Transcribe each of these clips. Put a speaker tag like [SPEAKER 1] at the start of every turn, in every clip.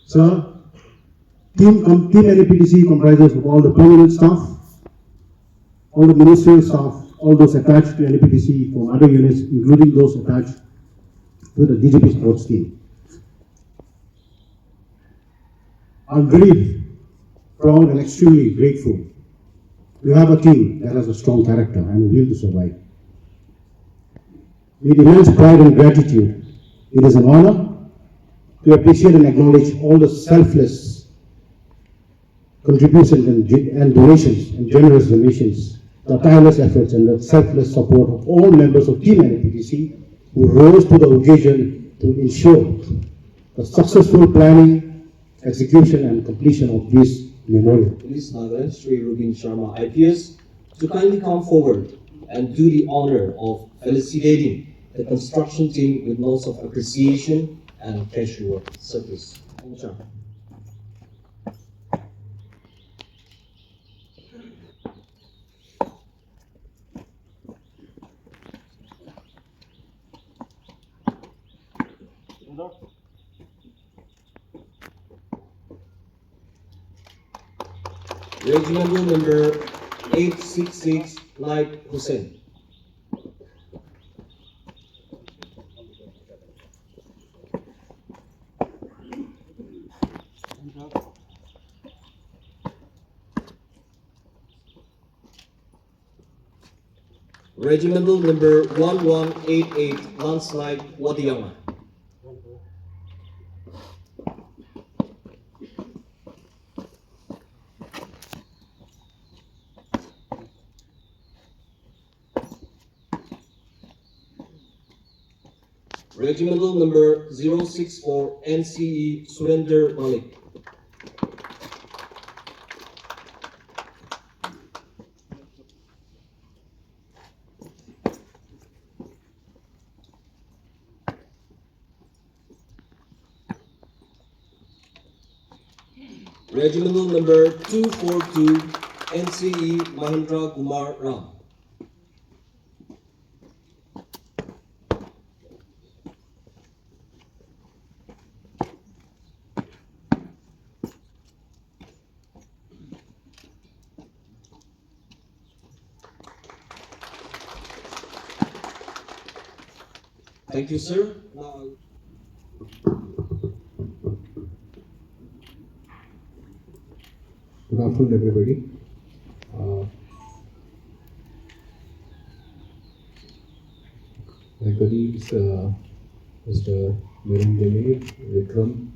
[SPEAKER 1] So, Team NAPTC comprises of all the permanent staff, all the ministerial staff, all those attached to NAPTC from other units, including those attached to the DGP sports team. I'm very proud and extremely grateful to have a team that has a strong character and will to survive. With immense pride and gratitude, it is an honor to appreciate and acknowledge all the selfless contributions and donations and generous donations, the tireless efforts and the selfless support of all members of Team NAPTC who rose to the occasion to ensure the successful planning, execution and completion of this memorial.
[SPEAKER 2] Police Nagaland, Sri Rupin Sharma IPS, to kindly come forward and do the honor of felicitating the construction team with notes of appreciation and cash reward. Sir, please. Sharma. Regimental number 866, Light Hussain. Regimental number 1188, Landslide Wadiyama. Regimental number 064, NCE Surrender Malik. Regimental number 242, NCE Mahendra Kumar Ram. Thank you, sir. Now,
[SPEAKER 3] good afternoon, everybody. My colleagues, Mr. Mirandele, Vikram,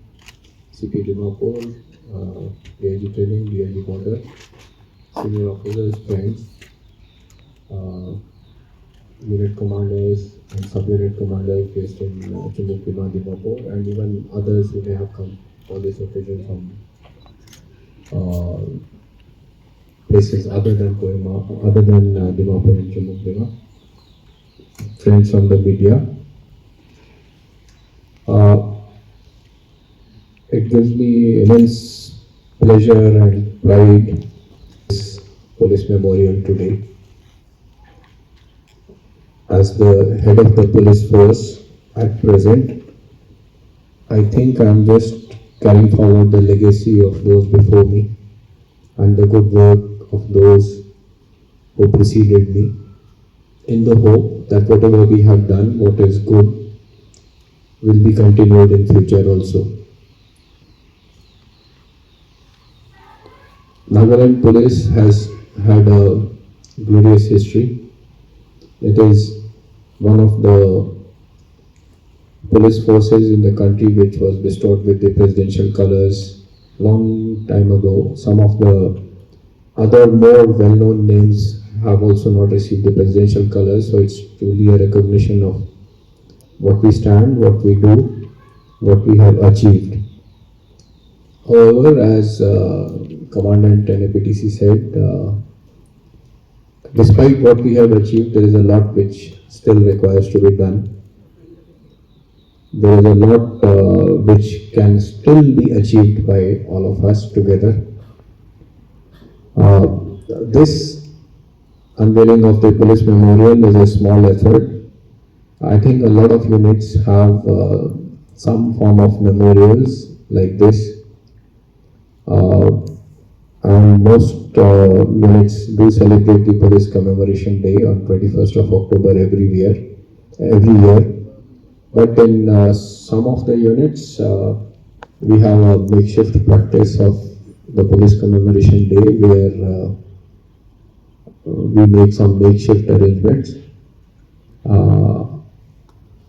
[SPEAKER 3] CP Dimapur, DIG Training, DIG Border, senior officers, friends, unit commanders and sub-unit commanders based in Chumukedima, Dimapur, and even others who may have come for this occasion from places other than Kohima, other than Dimapur and Chumukedima. Friends from the media. It gives me immense pleasure and pride this police memorial today. As the head of the police force at present, I think I'm just carrying forward the legacy of those before me and the good work of those who preceded me, in the hope that whatever we have done, what is good, will be continued in future also. Nagaland Police has had a glorious history. It is one of the police forces in the country which was bestowed with the presidential colors long time ago. Some of the other more well-known names have also not received the presidential colors, so it's truly a recognition of what we stand, what we do, what we have achieved. However, as Commandant NAPTC said, despite what we have achieved, there is a lot which still requires to be done. There is a lot which can still be achieved by all of us together. This unveiling of the police memorial is a small effort. I think a lot of units have some form of memorials like this Uh, and most units do celebrate the Police Commemoration Day on 21st of October every year. But in some of the units, we have a makeshift practice of the Police Commemoration Day where we make some makeshift arrangements. Uh,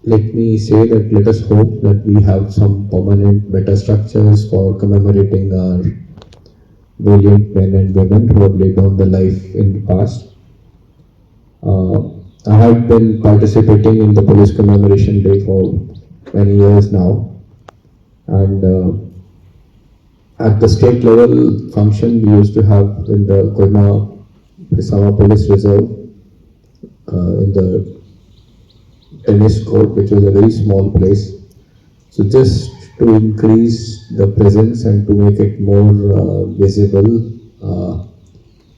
[SPEAKER 3] Let me say that let us hope that we have some permanent better structures for commemorating our valiant men and women who have laid down their life in the past. I have been participating in the Police Commemoration Day for many years now, and at the state level function we used to have in the Pisama Police Reserve in the tennis court, which was a very small place. So just to increase the presence and to make it more visible,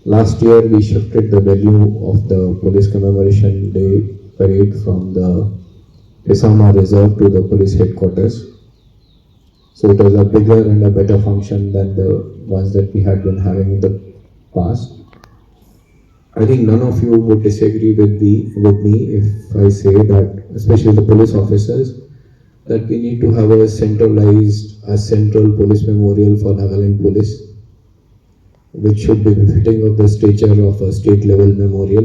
[SPEAKER 3] last year we shifted the venue of the Police Commemoration Day parade from the Pisama Reserve to the police headquarters. So it was a bigger and a better function than the ones that we had been having in the past. I think none of you would disagree with me if I say that, especially the police officers, that we need to have a central police memorial for Nagaland Police, which should be befitting of the stature of a state level memorial.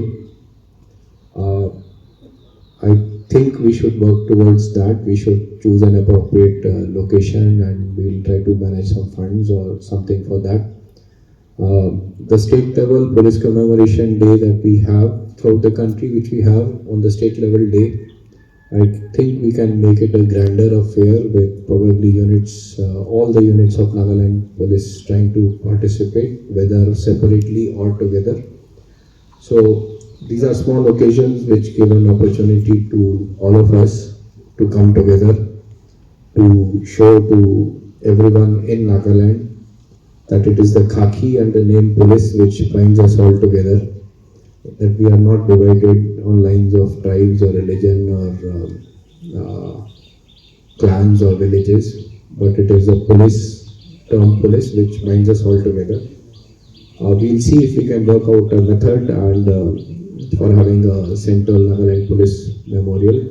[SPEAKER 3] I think we should work towards that. We should choose an appropriate location and we'll try to manage some funds or something for that. The state level police commemoration day that we have throughout the country, which we have on the state level day, I think we can make it a grander affair with probably units, all the units of Nagaland police trying to participate, whether separately or together. So these are small occasions which give an opportunity to all of us to come together, to show to everyone in Nagaland that it is the khaki and the name police which binds us all together, that we are not divided on lines of tribes or religion or clans or villages, but it is a police which binds us all together. We'll see if we can work out a method and for having a central Nagaland police memorial.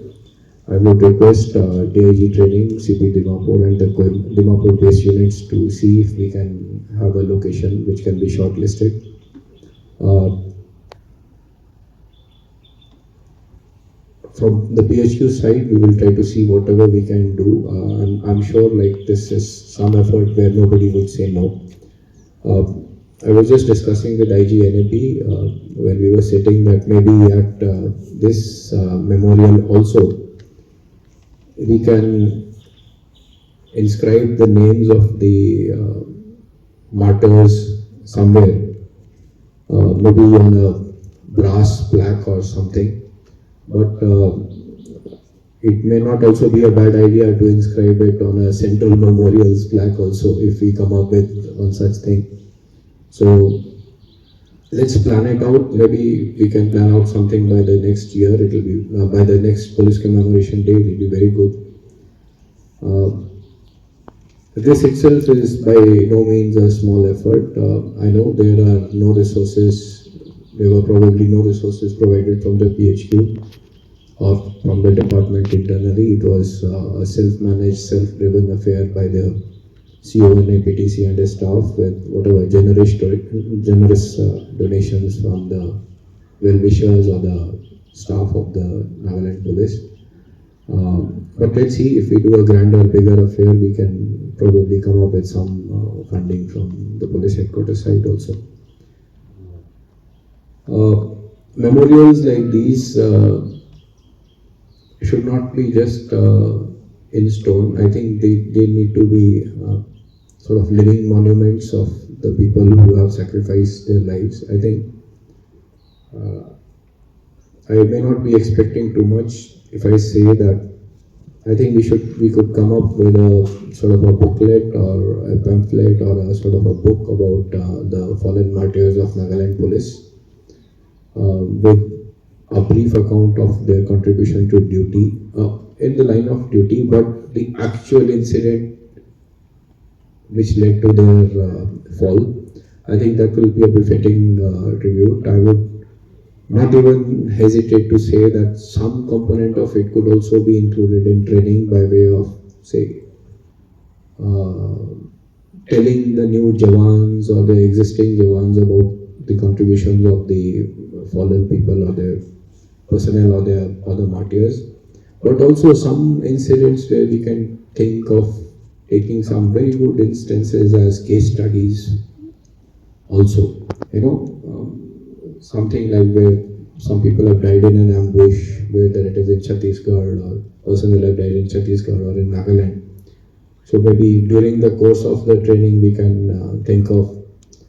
[SPEAKER 3] I would request DIG training, CP Dimapur and the Dimapur base units to see if we can have a location which can be shortlisted. From the PHQ side, we will try to see whatever we can do. I'm sure like this is some effort where nobody would say no. I was just discussing with IG NAP when we were sitting that maybe at this memorial also we can inscribe the names of the martyrs somewhere, maybe on a brass plaque or something. But it may not also be a bad idea to inscribe it on a central memorials plaque also if we come up with on such thing. So let's plan it out. Maybe we can plan out something by the next year. It will be by the next police commemoration day. It will be very good. This itself is by no means a small effort. I know there are no resources. There were probably no resources provided from the PHQ or from the department internally. It was a self-managed, self-driven affair by the CO and APTC and his staff with whatever generous donations from the well-wishers or the staff of the Nagaland Police. But let's see if we do a grander, bigger affair, we can probably come up with some funding from the police headquarters side also. Memorials like these should not be just in stone. I think they need to be sort of living monuments of the people who have sacrificed their lives. I think I may not be expecting too much if I say that I think we could come up with a sort of a booklet or a pamphlet or a sort of a book about the fallen martyrs of Nagaland Police with a brief account of their contribution to duty in the line of duty, but the actual incident which led to their fall. I think that will be a befitting tribute. I would not even hesitate to say that some component of it could also be included in training by way of, say, uh, telling the new Jawans or the existing Jawans about the contributions of the fallen people or their personnel or their other martyrs, but also some incidents where we can think of taking some very good instances as case studies also. Something like where some people have died in an ambush, whether it is in Chhattisgarh or personnel have died in Chhattisgarh or in Nagaland. So maybe during the course of the training, we can think of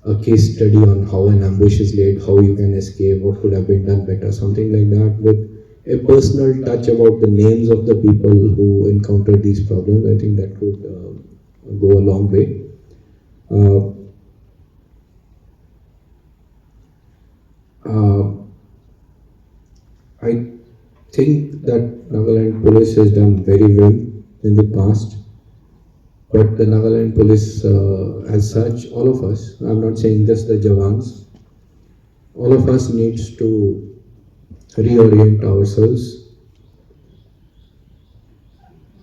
[SPEAKER 3] a case study on how an ambush is laid, how you can escape, what could have been done better, something like that, with a personal touch about the names of the people who encountered these problems. I think that could go a long way. I think that Nagaland police has done very well in the past. But the Nagaland police, as such, all of us, I'm not saying just the Jawans, all of us needs to reorient ourselves.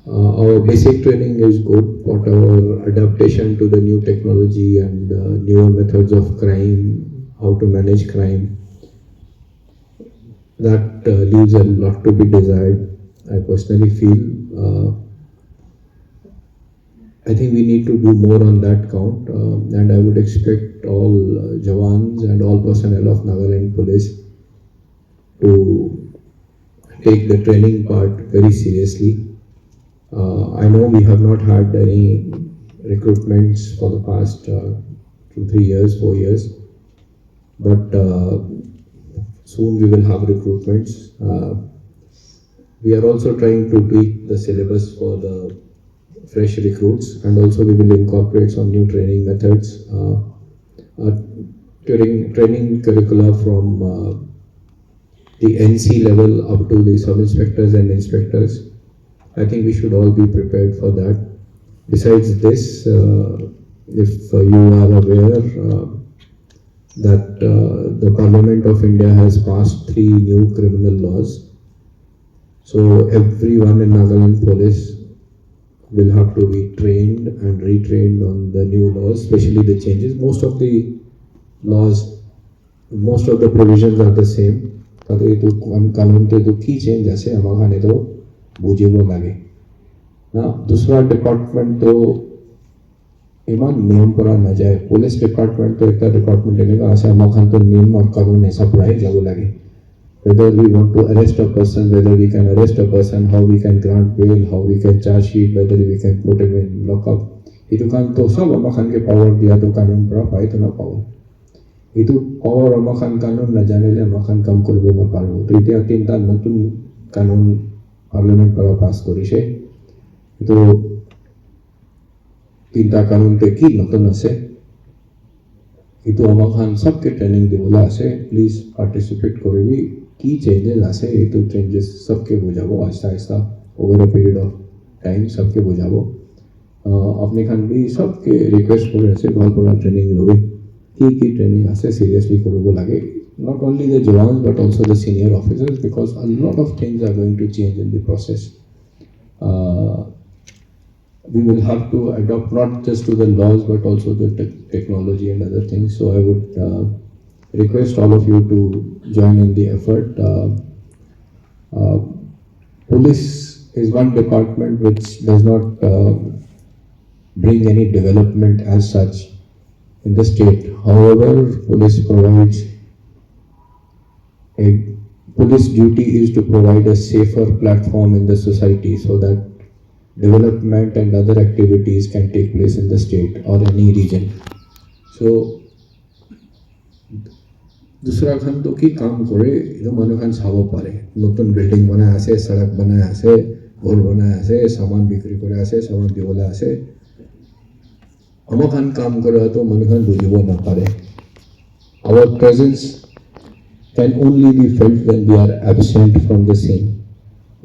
[SPEAKER 3] Our basic training is good, but our adaptation to the new technology and newer methods of crime, how to manage crime, that leaves a lot to be desired. I personally feel. I think we need to do more on that count, and I would expect all Jawans and all personnel of Nagaland police to take the training part very seriously. I know we have not had any recruitments for the past 2-3 years, 4 years, but soon we will have recruitments. We are also trying to tweak the syllabus for the fresh recruits, and also we will incorporate some new training methods, training curricula from the NC level up to the sub-inspectors and inspectors. I think we should all be prepared for that. Besides this, if you are aware that the Parliament of India has passed 3 new criminal laws, so everyone in Nagaland police will have to be trained and retrained on the new laws, especially the changes. Most of the laws, most of the provisions are the same. তাতে এইটো কানুনতে তো কি change আছে আমাৰ কাৰণে তো বুজিব লাগে না দুসৰা ডিপাৰ্টমেণ্ট তো ইমান নিয়ম পৰা নাযায় পুলিচ ডিপাৰ্টমেণ্ট তো একটা ডিপাৰ্টমেণ্ট এনেকুৱা আছে আমাৰ কাৰণে নিয়ম আৰু কানুন হিচাপ পৰাই যাব লাগে whether we want to arrest a person, whether we can arrest a person, how we can grant bail, how we can charge sheet, whether we can put him in lockup. Itu kan to sab amakan ke power dia to kanun pra pai to na power. Itu power amakan kanun na janele amakan kam koribo na parbo. To itia tinta notun kanun parliament para pass korise. Itu tinta kanun te ki notun ase. Itu amakan sabke training dibola ase. Please participate koribi. की changes आसे ये तो changes सबके बुझाबो आस्ता आस्ता over a period of time सबके बुझाबो अपने खान भी सबके रिक्वेस्ट करे ऐसे बहुत बड़ा ट्रेनिंग लोगे की ट्रेनिंग आसे सीरियसली करोगे लागे not only the jawans but also the senior officers because a lot of things are going to change in the process. We will have to adopt not just to the laws but also the technology and other things. So I would request all of you to join in the effort. Police is one department which does not bring any development as such in the state. However, police duty is to provide a safer platform in the society so that development and other activities can take place in the state or any region. So दूसरा खान तो की काम करे इधर मानो खान सावो पारे नोटन building बनाया ऐसे सड़क बनाया ऐसे घर बनाया ऐसे सामान बिक्री करे ऐसे सामान दिवला ऐसे हम खान काम करे तो मानो खान बुझिबो ना पारे our presence can only be felt when we are absent from the scene.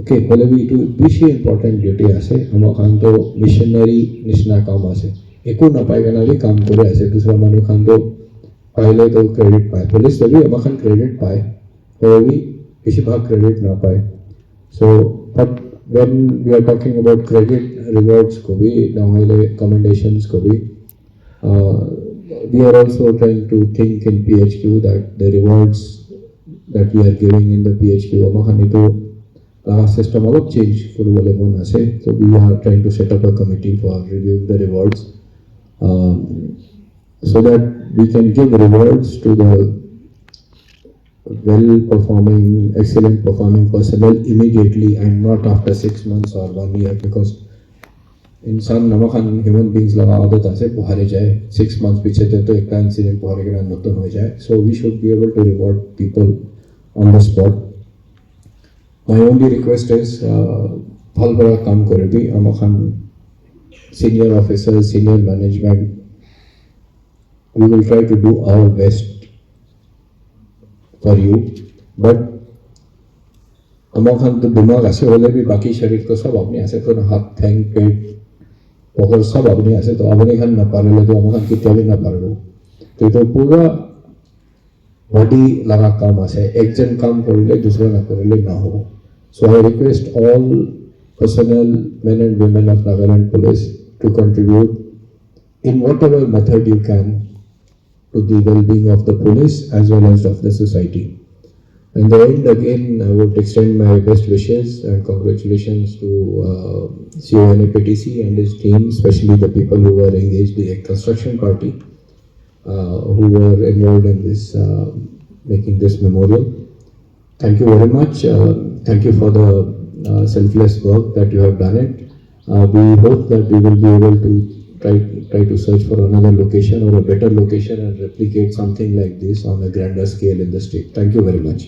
[SPEAKER 3] Okay, बोले भी इटू विशेष important duty ऐसे हम खान तो missionary निश्ना काम ऐसे একো নাপাই কাৰণে কাম কৰি আছে দুসৰা মানুহ খান তো পাইলে তো ক্ৰেডিট পায় পুলিচ যদি আমাৰ খান ক্ৰেডিট পায় তথাপি বেছিভাগ ক্ৰেডিট নাপায় so but when we are talking about credit rewards kobi নহলে commendations kobi we are also trying to think in PHQ that the rewards that we are giving in the PHQ আমাৰ খান তো system অলপ change কৰিবলৈ মন আছে so we are trying to set up a committee for reviewing the rewards so that we can give rewards to the well-performing, excellent performing personnel immediately and not after 6 months or 1 year because इंसान नमखान human beings लगा आदत आसे पुहारे जाए 6 months पीछे तो एक incident पुहारे के नतन हो जाए so we should be able to reward people on the spot. My only request is फल बड़ा काम करे भी नमखान senior officers, senior management we will try to do our best for you but अमोखान तो दिमाग ऐसे होले भी बाकी शरीर तो सब अपने ऐसे तो हाथ थैंक पेट पकड़ सब अपने ऐसे तो अपने खान ना पारे ले तो अमोखान की चले ना पारे लो तो पूरा बॉडी लगा काम ऐसे एक जन काम कर ले दूसरा ना कर ले ना हो so I request all personnel men and women of Nagaland police to contribute in whatever method you can to the well-being of the police as well as of the society. In the end, again, I would extend my best wishes and congratulations to CONAPTC and his team, especially the people who were engaged, the construction party, who were involved in this, making this memorial. Thank you very much. Thank you for the selfless work that you have done it. We hope that we will be able to try to search for another location or a better location and replicate something like this on a grander scale in the state. Thank you very much.